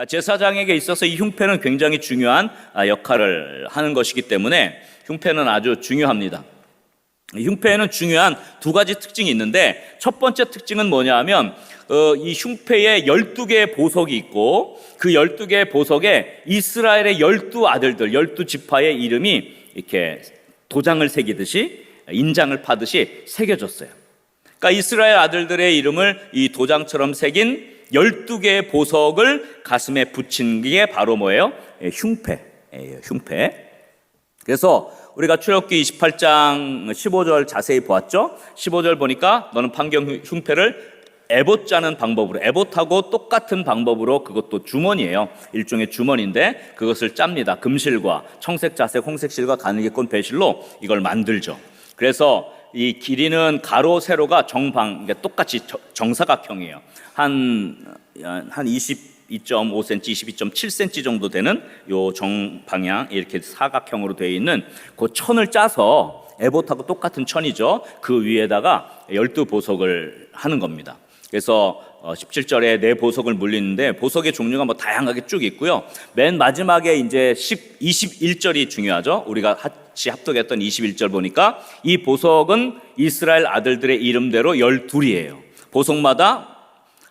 제사장에게 있어서 이 흉패는 굉장히 중요한 역할을 하는 것이기 때문에 흉패는 아주 중요합니다. 흉패에는 중요한 두 가지 특징이 있는데, 첫 번째 특징은 뭐냐 하면 이 흉패에 12개의 보석이 있고, 그 12개의 보석에 이스라엘의 12아들들, 12지파의 이름이 이렇게 도장을 새기듯이, 인장을 파듯이 새겨졌어요. 그러니까 이스라엘 아들들의 이름을 이 도장처럼 새긴 12개의 보석을 가슴에 붙인 게 바로 뭐예요? 흉패예요. 흉패. 그래서 우리가 출애굽기 28장 15절 자세히 보았죠? 15절 보니까 너는 판경 흉패를 에봇 짜는 방법으로, 에봇하고 똑같은 방법으로, 그것도 주머니예요. 일종의 주머니인데 그것을 짭니다. 금실과 청색, 자색, 홍색 실과 가늘게꼰 배실로 이걸 만들죠. 그래서 이 길이는 가로, 세로가 정방, 똑같이 정사각형이에요. 한 22.5cm, 22.7cm 정도 되는 요 정방향, 이렇게 사각형으로 되어 있는 그 천을 짜서, 에봇하고 똑같은 천이죠. 그 위에다가 12보석을 하는 겁니다. 그래서 17절에 네 보석을 물리는데, 보석의 종류가 뭐 다양하게 쭉 있고요. 맨 마지막에 이제 21절이 중요하죠. 우리가 같이 합독했던 21절 보니까 이 보석은 이스라엘 아들들의 이름대로 12이에요. 보석마다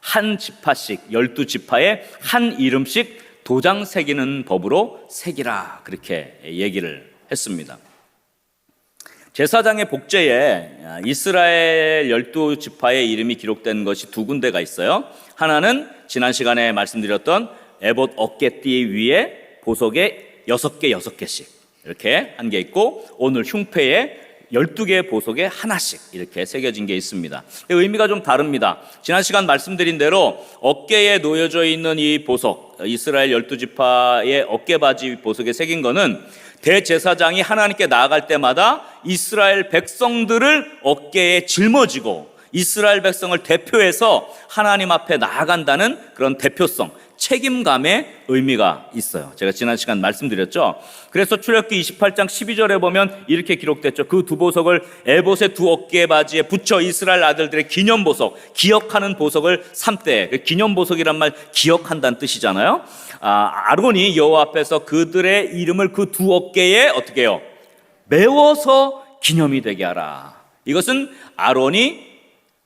한 지파씩, 12지파에 한 이름씩 도장 새기는 법으로 새기라, 그렇게 얘기를 했습니다. 제사장의 복제에 이스라엘 12지파의 이름이 기록된 것이 두 군데가 있어요. 하나는 지난 시간에 말씀드렸던 에봇 어깨띠 위에 보석에 6개씩 이렇게 한 게 있고, 오늘 흉패에 12개의 보석에 하나씩 이렇게 새겨진 게 있습니다. 의미가 좀 다릅니다. 지난 시간 말씀드린 대로 어깨에 놓여져 있는 이 보석, 이스라엘 12지파의 어깨바지 보석에 새긴 거는 대제사장이 하나님께 나아갈 때마다 이스라엘 백성들을 어깨에 짊어지고 이스라엘 백성을 대표해서 하나님 앞에 나아간다는 그런 대표성, 책임감의 의미가 있어요. 제가 지난 시간 말씀드렸죠. 그래서 출애굽기 28장 12절에 보면 이렇게 기록됐죠. 그 두 보석을 에봇의 두 어깨 바지에 붙여 이스라엘 아들들의 기념보석, 기억하는 보석을 삼되, 기념보석이란 말 기억한다는 뜻이잖아요. 아론이 여호와 앞에서 그들의 이름을 그 두 어깨에 어떻게 해요? 메워서 기념이 되게 하라. 이것은 아론이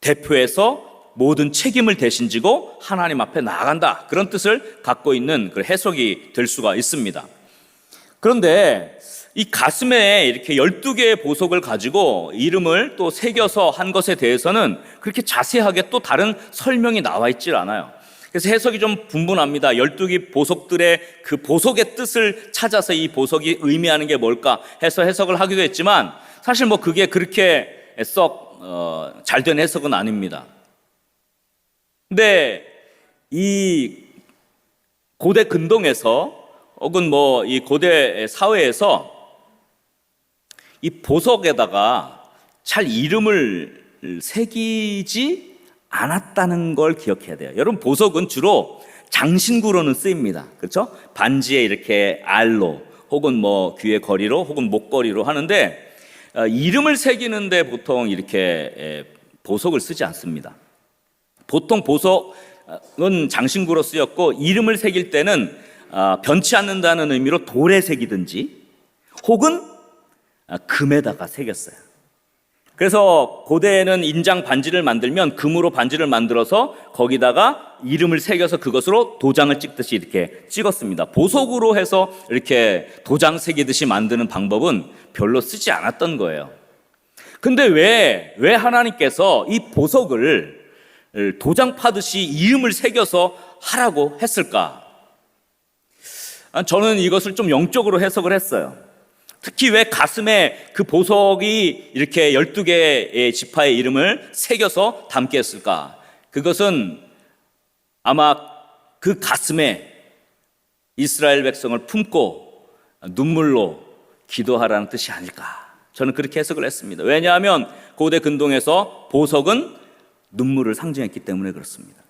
대표해서 모든 책임을 대신지고 하나님 앞에 나아간다, 그런 뜻을 갖고 있는 그 해석이 될 수가 있습니다. 그런데 이 가슴에 이렇게 12개의 보석을 가지고 이름을 또 새겨서 한 것에 대해서는 그렇게 자세하게 또 다른 설명이 나와 있질 않아요. 그래서 해석이 좀 분분합니다. 12개 보석들의 그 보석의 뜻을 찾아서 이 보석이 의미하는 게 뭘까 해서 해석을 하기도 했지만, 사실 뭐 그게 그렇게 썩 잘된 해석은 아닙니다. 근데 이 고대 근동에서 혹은 뭐 이 고대 사회에서 이 보석에다가 잘 이름을 새기지 않았다는 걸 기억해야 돼요. 여러분, 보석은 주로 장신구로는 쓰입니다. 그렇죠? 반지에 이렇게 알로, 혹은 뭐 귀의 거리로, 혹은 목걸이로 하는데, 이름을 새기는데 보통 이렇게 보석을 쓰지 않습니다. 보통 보석은 장신구로 쓰였고, 이름을 새길 때는 변치 않는다는 의미로 돌에 새기든지 혹은 금에다가 새겼어요. 그래서 고대에는 인장 반지를 만들면 금으로 반지를 만들어서 거기다가 이름을 새겨서 그것으로 도장을 찍듯이 이렇게 찍었습니다. 보석으로 해서 이렇게 도장 새기듯이 만드는 방법은 별로 쓰지 않았던 거예요. 근데 왜 하나님께서 이 보석을 도장 파듯이 이름을 새겨서 하라고 했을까? 저는 이것을 좀 영적으로 해석을 했어요. 특히 왜 가슴에 그 보석이 이렇게 12개의 지파의 이름을 새겨서 담게 했을까? 그것은 아마 그 가슴에 이스라엘 백성을 품고 눈물로 기도하라는 뜻이 아닐까? 저는 그렇게 해석을 했습니다. 왜냐하면 고대 근동에서 보석은 눈물을 상징했기 때문에 그렇습니다.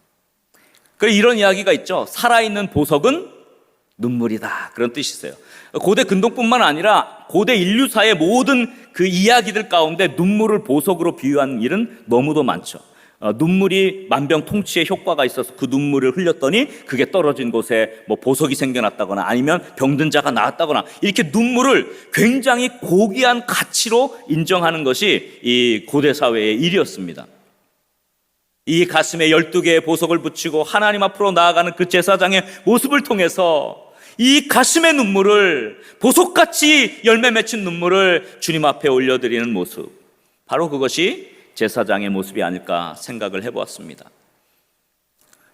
그래서 이런 이야기가 있죠. 살아있는 보석은 눈물이다, 그런 뜻이 있어요. 고대 근동뿐만 아니라 고대 인류사의 모든 그 이야기들 가운데 눈물을 보석으로 비유한 일은 너무도 많죠. 눈물이 만병통치의 효과가 있어서 그 눈물을 흘렸더니 그게 떨어진 곳에 뭐 보석이 생겨났다거나 아니면 병든 자가 나았다거나 이렇게 눈물을 굉장히 고귀한 가치로 인정하는 것이 이 고대 사회의 일이었습니다. 이 가슴에 12개의 보석을 붙이고 하나님 앞으로 나아가는 그 제사장의 모습을 통해서 이 가슴의 눈물을, 보석같이 열매 맺힌 눈물을 주님 앞에 올려드리는 모습, 바로 그것이 제사장의 모습이 아닐까 생각을 해보았습니다.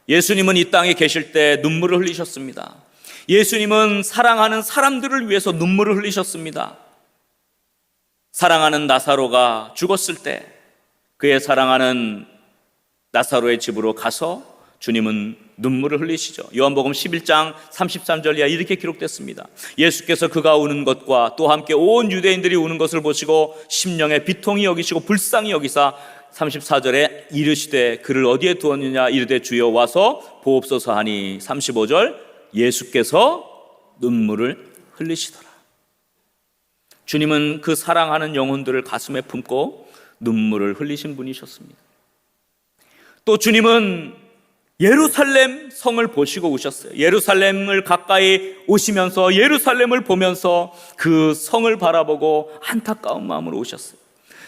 예수님은 이 땅에 계실 때 눈물을 흘리셨습니다. 예수님은 사랑하는 사람들을 위해서 눈물을 흘리셨습니다. 사랑하는 나사로가 죽었을 때 그의 사랑하는 나사로의 집으로 가서 주님은 눈물을 흘리시죠. 요한복음 11장 33절 이하 이렇게 기록됐습니다. 예수께서 그가 우는 것과 또 함께 온 유대인들이 우는 것을 보시고 심령에 비통히 여기시고 불쌍히 여기사 34절에 이르시되 그를 어디에 두었느냐 이르되 주여 와서 보옵소서 하니 35절 예수께서 눈물을 흘리시더라. 주님은 그 사랑하는 영혼들을 가슴에 품고 눈물을 흘리신 분이셨습니다. 또 주님은 예루살렘 성을 보시고 오셨어요. 예루살렘을 가까이 오시면서 예루살렘을 보면서 그 성을 바라보고 안타까운 마음으로 오셨어요.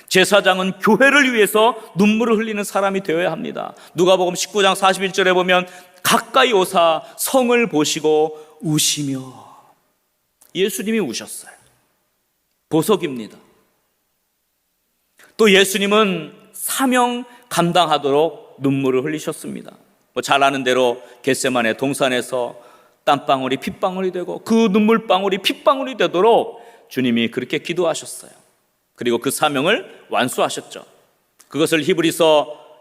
제사장은 교회를 위해서 눈물을 흘리는 사람이 되어야 합니다. 누가복음 19장 41절에 보면 가까이 오사 성을 보시고 우시며, 예수님이 우셨어요. 보석입니다. 또 예수님은 사명 감당하도록 눈물을 흘리셨습니다. 잘 아는 대로 겟세마네 동산에서 땀방울이 핏방울이 되고 그 눈물방울이 핏방울이 되도록 주님이 그렇게 기도하셨어요. 그리고 그 사명을 완수하셨죠. 그것을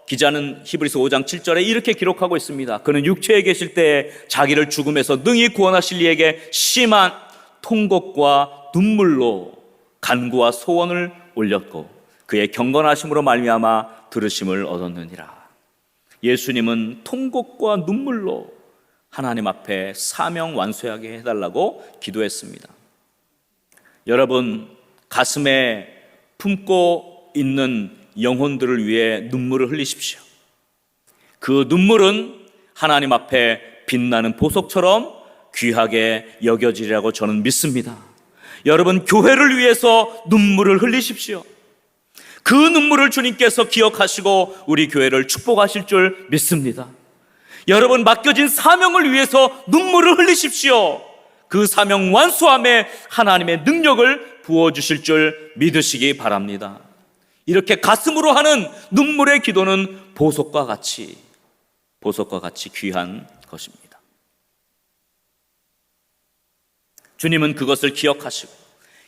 기자는 히브리서 5장 7절에 이렇게 기록하고 있습니다. 그는 육체에 계실 때 자기를 죽음에서 능히 구원하실 이에게 심한 통곡과 눈물로 간구와 소원을 올렸고 그의 경건하심으로 말미암아 들으심을 얻었느니라. 예수님은 통곡과 눈물로 하나님 앞에 사명 완수하게 해달라고 기도했습니다. 여러분, 가슴에 품고 있는 영혼들을 위해 눈물을 흘리십시오. 그 눈물은 하나님 앞에 빛나는 보석처럼 귀하게 여겨지리라고 저는 믿습니다. 여러분, 교회를 위해서 눈물을 흘리십시오. 그 눈물을 주님께서 기억하시고 우리 교회를 축복하실 줄 믿습니다. 여러분, 맡겨진 사명을 위해서 눈물을 흘리십시오. 그 사명 완수함에 하나님의 능력을 부어주실 줄 믿으시기 바랍니다. 이렇게 가슴으로 하는 눈물의 기도는 보석과 같이 귀한 것입니다. 주님은 그것을 기억하시고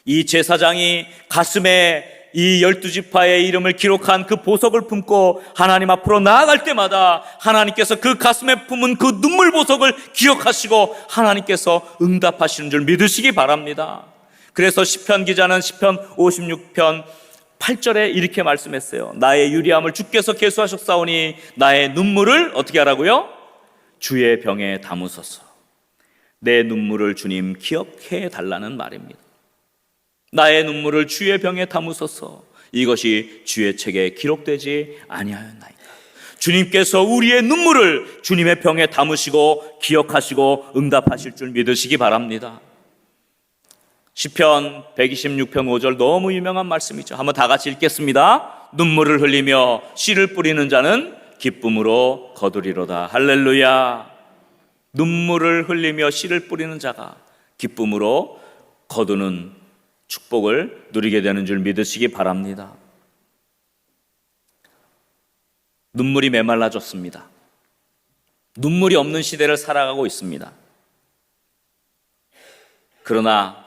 이 제사장이 가슴에 이 12지파의 이름을 기록한 그 보석을 품고 하나님 앞으로 나아갈 때마다 하나님께서 그 가슴에 품은 그 눈물 보석을 기억하시고 하나님께서 응답하시는 줄 믿으시기 바랍니다. 그래서 시편 기자는 시편 56편 8절에 이렇게 말씀했어요. 나의 유리함을 주께서 계수하셨사오니 나의 눈물을 어떻게 하라고요? 주의 병에 담으소서. 내 눈물을 주님 기억해 달라는 말입니다. 나의 눈물을 주의 병에 담으소서. 이것이 주의 책에 기록되지 아니하였나이까. 주님께서 우리의 눈물을 주님의 병에 담으시고 기억하시고 응답하실 줄 믿으시기 바랍니다. 시편 126편 5절 너무 유명한 말씀이죠. 한번 다 같이 읽겠습니다. 눈물을 흘리며 씨를 뿌리는 자는 기쁨으로 거두리로다. 할렐루야. 눈물을 흘리며 씨를 뿌리는 자가 기쁨으로 거두는 축복을 누리게 되는 줄 믿으시기 바랍니다. 눈물이 메말라졌습니다. 눈물이 없는 시대를 살아가고 있습니다. 그러나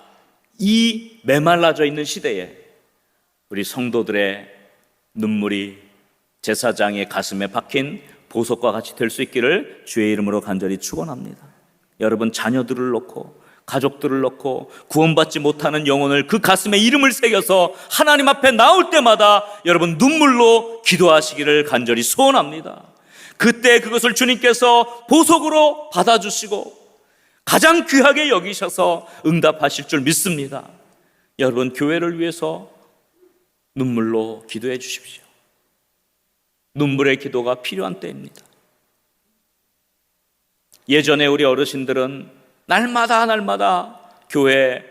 이 메말라져 있는 시대에 우리 성도들의 눈물이 제사장의 가슴에 박힌 보석과 같이 될 수 있기를 주의 이름으로 간절히 축원합니다. 여러분, 자녀들을 놓고 가족들을 놓고 구원받지 못하는 영혼을 그 가슴에 이름을 새겨서 하나님 앞에 나올 때마다 여러분 눈물로 기도하시기를 간절히 소원합니다. 그때 그것을 주님께서 보석으로 받아주시고 가장 귀하게 여기셔서 응답하실 줄 믿습니다. 여러분, 교회를 위해서 눈물로 기도해 주십시오. 눈물의 기도가 필요한 때입니다. 예전에 우리 어르신들은 날마다 교회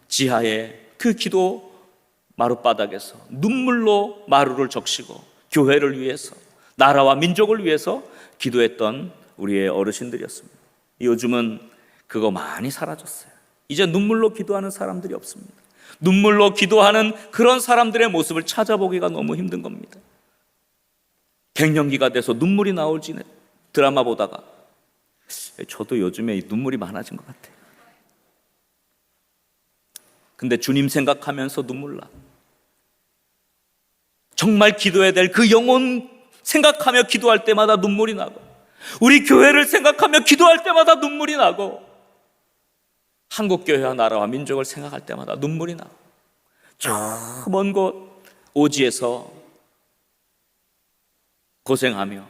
지하에 그 기도 마룻바닥에서 눈물로 마루를 적시고 교회를 위해서, 나라와 민족을 위해서 기도했던 우리의 어르신들이었습니다. 요즘은 그거 많이 사라졌어요. 이제 눈물로 기도하는 사람들이 없습니다. 눈물로 기도하는 그런 사람들의 모습을 찾아보기가 너무 힘든 겁니다. 갱년기가 돼서 눈물이 나올지 드라마 보다가 저도 요즘에 눈물이 많아진 것 같아요. 근데 주님 생각하면서 눈물 나. 정말 기도해야 될 그 영혼 생각하며 기도할 때마다 눈물이 나고, 우리 교회를 생각하며 기도할 때마다 눈물이 나고, 한국교회와 나라와 민족을 생각할 때마다 눈물이 나고, 저 먼 곳 오지에서 고생하며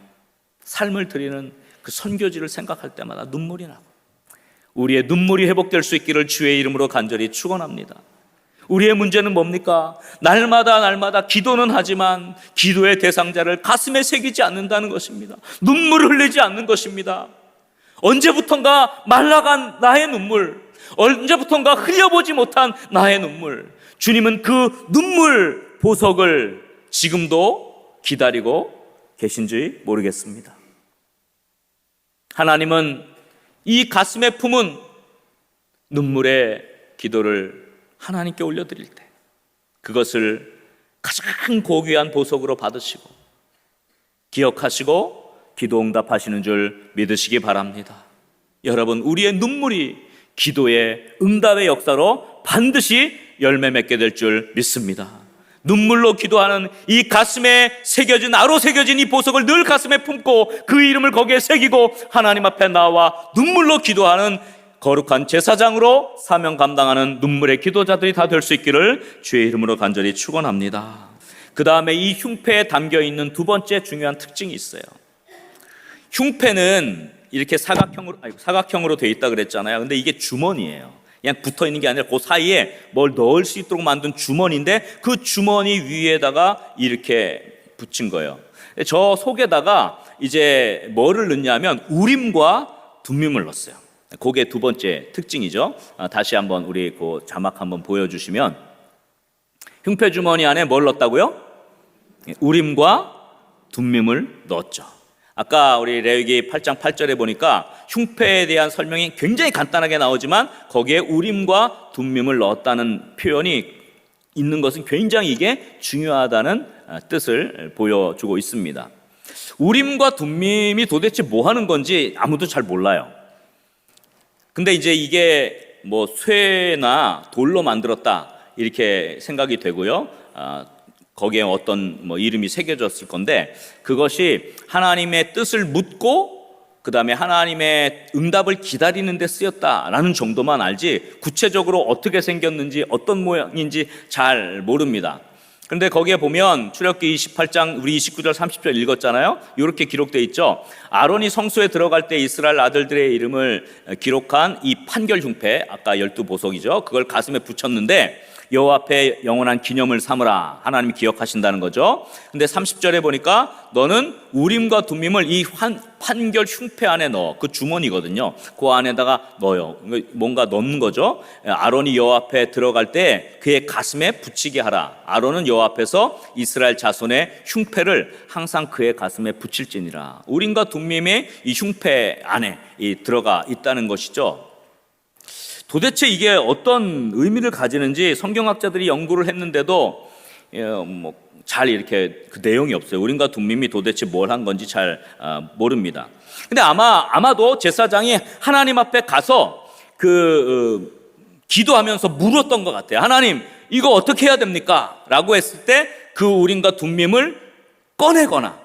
삶을 드리는 그 선교지를 생각할 때마다 눈물이 나고, 우리의 눈물이 회복될 수 있기를 주의 이름으로 간절히 축원합니다. 우리의 문제는 뭡니까? 날마다 기도는 하지만 기도의 대상자를 가슴에 새기지 않는다는 것입니다. 눈물을 흘리지 않는 것입니다. 언제부턴가 말라간 나의 눈물, 언제부턴가 흘려보지 못한 나의 눈물, 주님은 그 눈물 보석을 지금도 기다리고 계신지 모르겠습니다. 하나님은 이 가슴에 품은 눈물의 기도를 하나님께 올려드릴 때 그것을 가장 고귀한 보석으로 받으시고 기억하시고 기도 응답하시는 줄 믿으시기 바랍니다. 여러분, 우리의 눈물이 기도의 응답의 역사로 반드시 열매 맺게 될 줄 믿습니다. 눈물로 기도하는 이 가슴에 새겨진, 아로 새겨진 이 보석을 늘 가슴에 품고 그 이름을 거기에 새기고 하나님 앞에 나와 눈물로 기도하는 거룩한 제사장으로 사명 감당하는 눈물의 기도자들이 다 될 수 있기를 주의 이름으로 간절히 축원합니다. 그 다음에 이 흉패에 담겨있는 두 번째 중요한 특징이 있어요. 흉패는 이렇게 사각형으로 되어 있다 그랬잖아요. 근데 이게 주머니예요. 그냥 붙어 있는 게 아니라 그 사이에 뭘 넣을 수 있도록 만든 주머니인데 그 주머니 위에다가 이렇게 붙인 거예요. 저 속에다가 이제 뭐를 넣냐면 우림과 둠밈을 넣었어요. 그게 두 번째 특징이죠. 다시 한번 우리 그 자막 한번 보여주시면, 흉패 주머니 안에 뭘 넣었다고요? 우림과 둠밈을 넣었죠. 아까 우리 레위기 8장 8절에 보니까 흉패에 대한 설명이 굉장히 간단하게 나오지만 거기에 우림과 둠밈을 넣었다는 표현이 있는 것은 굉장히 이게 중요하다는 뜻을 보여주고 있습니다. 우림과 둠밈이 도대체 뭐 하는 건지 아무도 잘 몰라요. 근데 이제 이게 뭐 쇠나 돌로 만들었다 이렇게 생각이 되고요. 거기에 어떤 뭐 이름이 새겨졌을 건데, 그것이 하나님의 뜻을 묻고 그 다음에 하나님의 응답을 기다리는 데 쓰였다라는 정도만 알지 구체적으로 어떻게 생겼는지 어떤 모양인지 잘 모릅니다. 그런데 거기에 보면 출애굽기 28장 우리 29절 30절 읽었잖아요. 이렇게 기록되어 있죠. 아론이 성소에 들어갈 때 이스라엘 아들들의 이름을 기록한 이 판결 흉패, 아까 12보석이죠. 그걸 가슴에 붙였는데 여호와 앞에 영원한 기념을 삼으라, 하나님이 기억하신다는 거죠. 근데 30절에 보니까 너는 우림과 둠밈을 이 판결 흉패 안에 넣어. 그 주머니거든요. 그 안에다가 넣어요. 뭔가 넣는 거죠. 아론이 여호와 앞에 들어갈 때 그의 가슴에 붙이게 하라. 아론은 여호와 앞에서 이스라엘 자손의 흉패를 항상 그의 가슴에 붙일지니라. 우림과 둠밈이 이 흉패 안에 들어가 있다는 것이죠. 도대체 이게 어떤 의미를 가지는지 성경학자들이 연구를 했는데도 잘 이렇게 그 내용이 없어요. 우림과 둠밈이 도대체 뭘 한 건지 잘 모릅니다. 근데 아마도 제사장이 하나님 앞에 가서 기도하면서 물었던 것 같아요. 하나님, 이거 어떻게 해야 됩니까? 라고 했을 때 그 우림과 둠밈을 꺼내거나,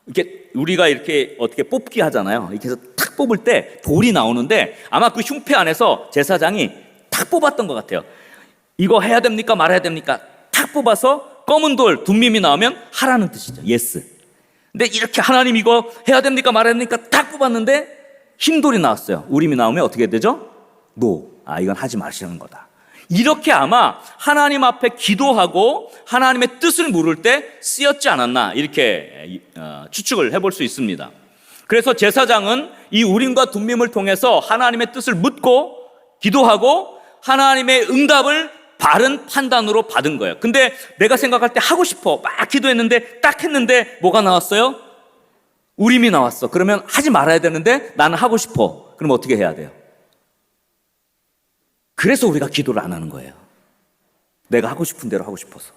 이렇게 우리가 이렇게 어떻게 뽑기 하잖아요. 이렇게 해서 탁 뽑을 때 돌이 나오는데 아마 그 흉패 안에서 제사장이 탁 뽑았던 것 같아요. 이거 해야 됩니까? 말아야 됩니까? 탁 뽑아서 검은 돌, 둠밈이 나오면 하라는 뜻이죠. 예스. 근데 이렇게 하나님 이거 해야 됩니까? 말아야 됩니까? 탁 뽑았는데 흰 돌이 나왔어요. 우림이 나오면 어떻게 되죠? 노. 이건 하지 마시는 거다. 이렇게 아마 하나님 앞에 기도하고 하나님의 뜻을 물을 때 쓰였지 않았나 이렇게 추측을 해볼 수 있습니다. 그래서 제사장은 이 우림과 둠밈을 통해서 하나님의 뜻을 묻고 기도하고 하나님의 응답을 바른 판단으로 받은 거예요. 근데 내가 생각할 때 하고 싶어 막 기도했는데 딱 했는데 뭐가 나왔어요? 우림이 나왔어. 그러면 하지 말아야 되는데 나는 하고 싶어. 그럼 어떻게 해야 돼요? 그래서 우리가 기도를 안 하는 거예요. 내가 하고 싶은 대로 하고 싶어서.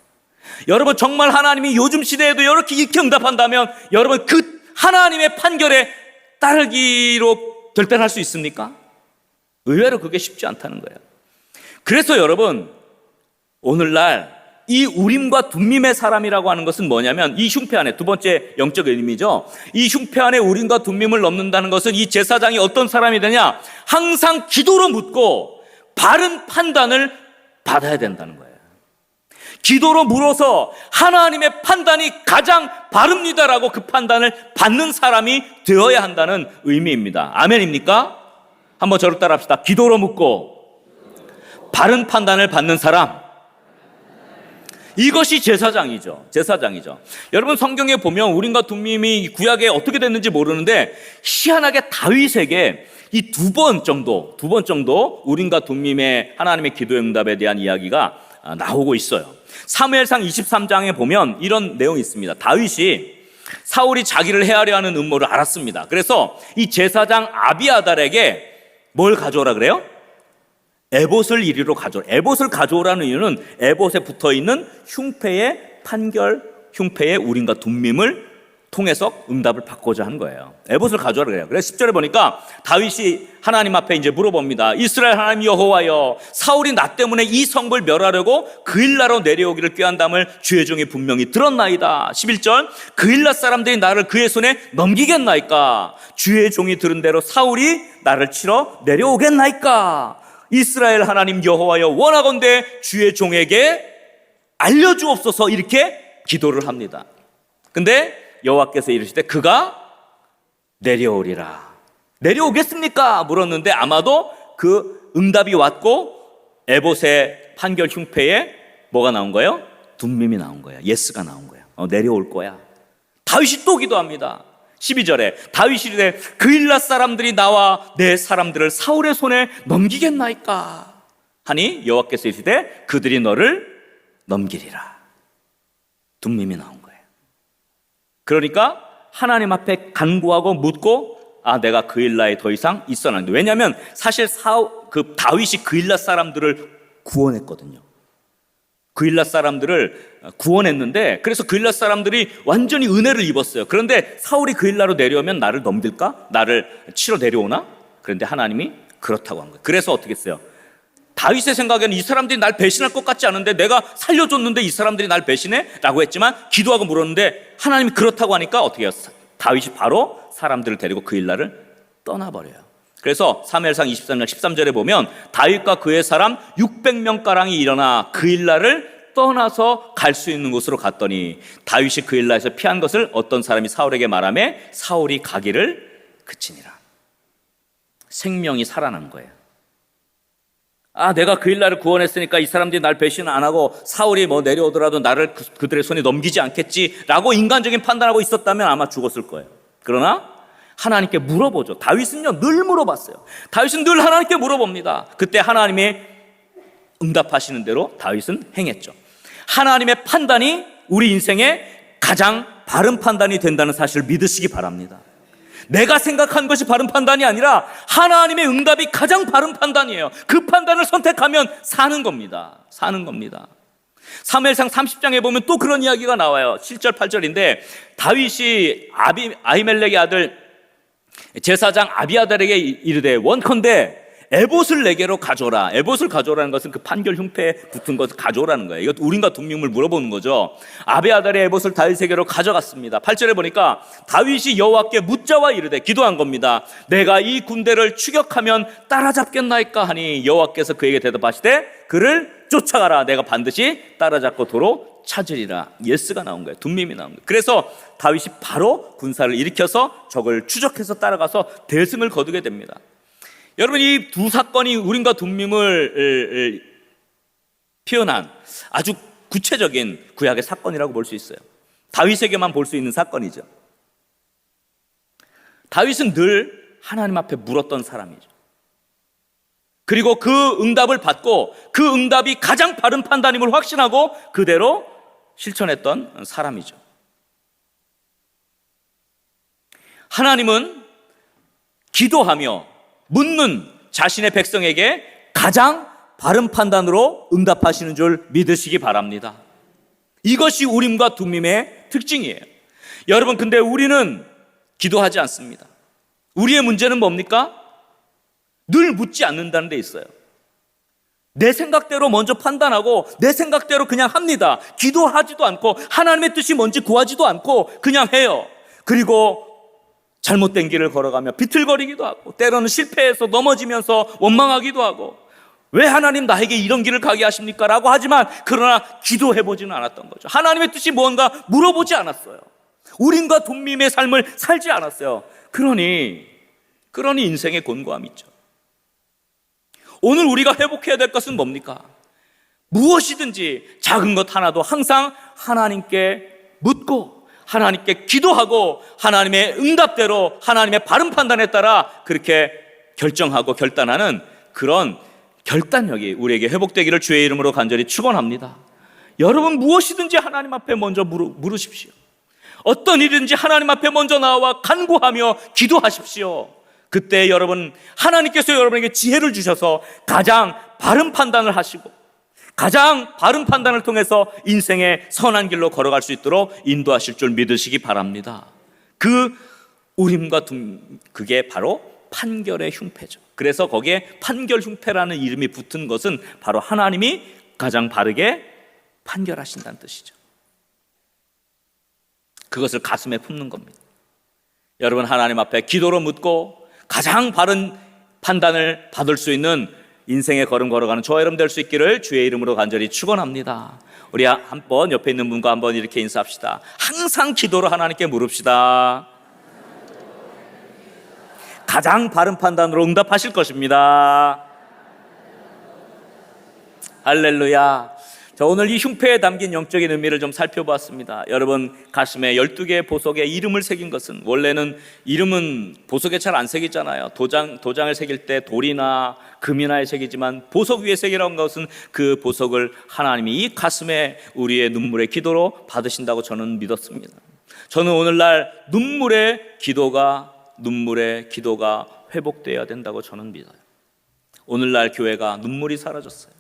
여러분 정말 하나님이 요즘 시대에도 이렇게 응답한다면 여러분 그 하나님의 판결에 따르기로 결단할 수 있습니까? 의외로 그게 쉽지 않다는 거예요. 그래서 여러분 오늘날 이 우림과 둠밈의 사람이라고 하는 것은 뭐냐면 이 흉패 안에 두 번째 영적 의미죠. 이 흉패 안에 우림과 둠밈을 넘는다는 것은 이 제사장이 어떤 사람이 되냐? 항상 기도로 묻고 바른 판단을 받아야 된다는 거예요. 기도로 물어서 하나님의 판단이 가장 바릅니다라고 그 판단을 받는 사람이 되어야 한다는 의미입니다. 아멘입니까? 한번 저를 따라 합시다. 기도로 묻고 바른 판단을 받는 사람, 이것이 제사장이죠. 제사장이죠. 여러분 성경에 보면 우림과 둠밈이 구약에 어떻게 됐는지 모르는데 희한하게 다윗에게 이 두 번 정도 우림과 둠밈의 하나님의 기도 응답에 대한 이야기가 나오고 있어요. 사무엘상 23장에 보면 이런 내용이 있습니다. 다윗이 사울이 자기를 해하려 하는 음모를 알았습니다. 그래서 이 제사장 아비아달에게 뭘 가져오라 그래요? 에봇을 이리로 가져오라. 에봇을 가져오라는 이유는 에봇에 붙어있는 흉패의 판결, 흉패의 우림과 둠밈을 통해서 응답을 받고자 한 거예요. 에봇을 가져오라 그래요. 그래서 10절에 보니까 다윗이 하나님 앞에 이제 물어봅니다. 이스라엘 하나님 여호와여, 사울이 나 때문에 이 성읍을 멸하려고 그일라로 내려오기를 꾀한담을 주의 종이 분명히 들었나이다. 11절, 그일라 사람들이 나를 그의 손에 넘기겠나이까? 주의 종이 들은 대로 사울이 나를 치러 내려오겠나이까? 이스라엘 하나님 여호와여, 원하건대 주의 종에게 알려주옵소서. 이렇게 기도를 합니다. 근데 여호와께서 이르시되 그가 내려오리라. 내려오겠습니까? 물었는데 아마도 그 응답이 왔고 에봇의 판결 흉패에 뭐가 나온 거예요? 둠밈이 나온 거예요. 예스가 나온 거예요. 내려올 거야. 다윗이 또 기도합니다. 12절에 다윗이 이르되 그일라 사람들이 나와 내 사람들을 사울의 손에 넘기겠나이까? 하니 여호와께서 이르시되 그들이 너를 넘기리라. 둠밈이 나온 거예요. 그러니까 하나님 앞에 간구하고 묻고 내가 그일라에 더 이상 있어는 안 돼. 왜냐하면 사실 다윗이 그일라 사람들을 구원했거든요. 그일라 사람들을 구원했는데 그래서 그일라 사람들이 완전히 은혜를 입었어요. 그런데 사울이 그일라로 내려오면 나를 넘길까? 나를 치러 내려오나? 그런데 하나님이 그렇다고 한 거예요. 그래서 어떻게 했어요? 다윗의 생각에는 이 사람들이 날 배신할 것 같지 않은데 내가 살려줬는데 이 사람들이 날 배신해? 라고 했지만 기도하고 물었는데 하나님이 그렇다고 하니까 어떻게 해요? 다윗이 바로 사람들을 데리고 그일라를 떠나버려요. 그래서 사무엘상 23장 13절에 보면 다윗과 그의 사람 600명가량이 일어나 그일라를 떠나서 갈 수 있는 곳으로 갔더니 다윗이 그일라에서 피한 것을 어떤 사람이 사울에게 말하며 사울이 가기를 그치니라. 생명이 살아난 거예요. 내가 그일라를 구원했으니까 이 사람들이 날 배신 안 하고 사울이 내려오더라도 나를 그들의 손에 넘기지 않겠지라고 인간적인 판단하고 있었다면 아마 죽었을 거예요. 그러나 하나님께 물어보죠. 다윗은요 늘 물어봤어요. 다윗은 늘 하나님께 물어봅니다. 그때 하나님이 응답하시는 대로 다윗은 행했죠. 하나님의 판단이 우리 인생의 가장 바른 판단이 된다는 사실을 믿으시기 바랍니다. 내가 생각한 것이 바른 판단이 아니라 하나님의 응답이 가장 바른 판단이에요. 그 판단을 선택하면 사는 겁니다. 사는 겁니다. 사무엘상 30장에 보면 또 그런 이야기가 나와요. 7절 8절인데 다윗이 아히멜렉의 아들 제사장 아비아달에게 이르되 원컨대 에봇을 내게로 가져오라. 에봇을 가져오라는 것은 그 판결 흉패에 붙은 것을 가져오라는 거예요. 이것 우림과 둠밈을 물어보는 거죠. 아비아달의 에봇을 다윗에게로 가져갔습니다. 8절에 보니까 다윗이 여호와께 묻자와 이르되 기도한 겁니다. 내가 이 군대를 추격하면 따라잡겠나이까 하니 여호와께서 그에게 대답하시되 그를 쫓아가라. 내가 반드시 따라잡고 도로 찾으리라. 예스가 나온 거예요. 둠밈이 나온 거예요. 그래서 다윗이 바로 군사를 일으켜서 적을 추적해서 따라가서 대승을 거두게 됩니다. 여러분 이 두 사건이 우림과 둠밈을 표현한 아주 구체적인 구약의 사건이라고 볼 수 있어요. 다윗에게만 볼 수 있는 사건이죠. 다윗은 늘 하나님 앞에 물었던 사람이죠. 그리고 그 응답을 받고 그 응답이 가장 바른 판단임을 확신하고 그대로 실천했던 사람이죠. 하나님은 기도하며 묻는 자신의 백성에게 가장 바른 판단으로 응답하시는 줄 믿으시기 바랍니다. 이것이 우림과 둠밈의 특징이에요. 여러분, 근데 우리는 기도하지 않습니다. 우리의 문제는 뭡니까? 늘 묻지 않는다는 데 있어요. 내 생각대로 먼저 판단하고 내 생각대로 그냥 합니다. 기도하지도 않고 하나님의 뜻이 뭔지 구하지도 않고 그냥 해요. 그리고 잘못된 길을 걸어가며 비틀거리기도 하고 때로는 실패해서 넘어지면서 원망하기도 하고 왜 하나님 나에게 이런 길을 가게 하십니까? 라고 하지만 그러나 기도해보지는 않았던 거죠. 하나님의 뜻이 뭔가 물어보지 않았어요. 우림과 둠밈의 삶을 살지 않았어요. 그러니 인생의 곤고함이 있죠. 오늘 우리가 회복해야 될 것은 뭡니까? 무엇이든지 작은 것 하나도 항상 하나님께 묻고 하나님께 기도하고 하나님의 응답대로 하나님의 바른 판단에 따라 그렇게 결정하고 결단하는 그런 결단력이 우리에게 회복되기를 주의 이름으로 간절히 축원합니다. 여러분, 무엇이든지 하나님 앞에 먼저 물으십시오. 어떤 일이든지 하나님 앞에 먼저 나와 간구하며 기도하십시오. 그때 여러분, 하나님께서 여러분에게 지혜를 주셔서 가장 바른 판단을 하시고 가장 바른 판단을 통해서 인생의 선한 길로 걸어갈 수 있도록 인도하실 줄 믿으시기 바랍니다. 그 우림과 둠, 그게 바로 판결의 흉패죠. 그래서 거기에 판결 흉패라는 이름이 붙은 것은 바로 하나님이 가장 바르게 판결하신다는 뜻이죠. 그것을 가슴에 품는 겁니다. 여러분, 하나님 앞에 기도로 묻고 가장 바른 판단을 받을 수 있는 인생의 걸음 걸어가는 저와 여러분 될 수 있기를 주의 이름으로 간절히 축원합니다. 우리 한번 옆에 있는 분과 한번 이렇게 인사합시다. 항상 기도로 하나님께 물읍시다. 가장 바른 판단으로 응답하실 것입니다. 할렐루야. 자, 오늘 이 흉패에 담긴 영적인 의미를 좀 살펴보았습니다. 여러분, 가슴에 12개의 보석에 이름을 새긴 것은, 원래는 이름은 보석에 잘 안 새기잖아요. 도장을 새길 때 돌이나 금이나에 새기지만 보석 위에 새기라는 것은 그 보석을 하나님이 이 가슴에 우리의 눈물의 기도로 받으신다고 저는 믿었습니다. 저는 오늘날 눈물의 기도가 회복되어야 된다고 저는 믿어요. 오늘날 교회가 눈물이 사라졌어요.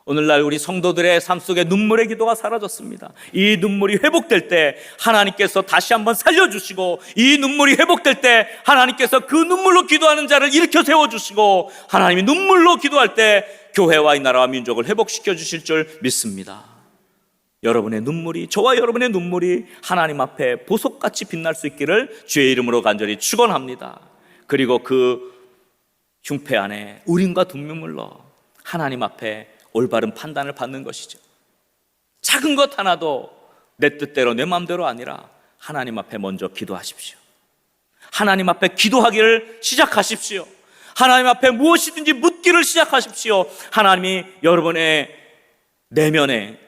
오늘날 우리 성도들의 삶 속에 눈물의 기도가 사라졌습니다. 이 눈물이 회복될 때 하나님께서 다시 한번 살려주시고, 이 눈물이 회복될 때 하나님께서 그 눈물로 기도하는 자를 일으켜 세워주시고, 하나님이 눈물로 기도할 때 교회와 이 나라와 민족을 회복시켜 주실 줄 믿습니다. 여러분의 눈물이, 저와 여러분의 눈물이 하나님 앞에 보석같이 빛날 수 있기를 주의 이름으로 간절히 축원합니다. 그리고 그 흉패 안에 우림과 둠밈물로 하나님 앞에 올바른 판단을 받는 것이죠. 작은 것 하나도 내 뜻대로 내 마음대로 아니라 하나님 앞에 먼저 기도하십시오. 하나님 앞에 기도하기를 시작하십시오. 하나님 앞에 무엇이든지 묻기를 시작하십시오. 하나님이 여러분의 내면에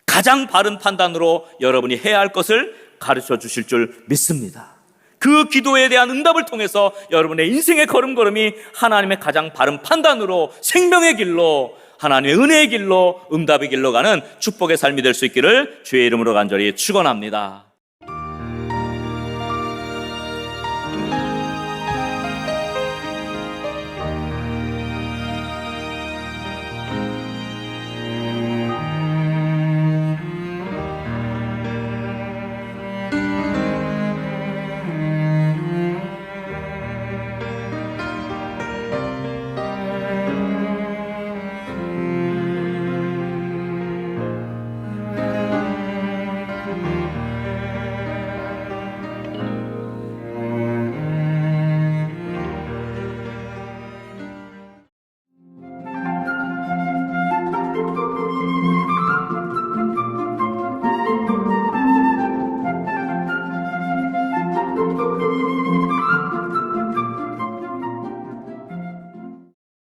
가장 바른 판단으로 여러분이 해야 할 것을 가르쳐 주실 줄 믿습니다. 그 기도에 대한 응답을 통해서 여러분의 인생의 걸음걸음이 하나님의 가장 바른 판단으로, 생명의 길로, 하나님의 은혜의 길로, 응답의 길로 가는 축복의 삶이 될 수 있기를 주의 이름으로 간절히 축원합니다.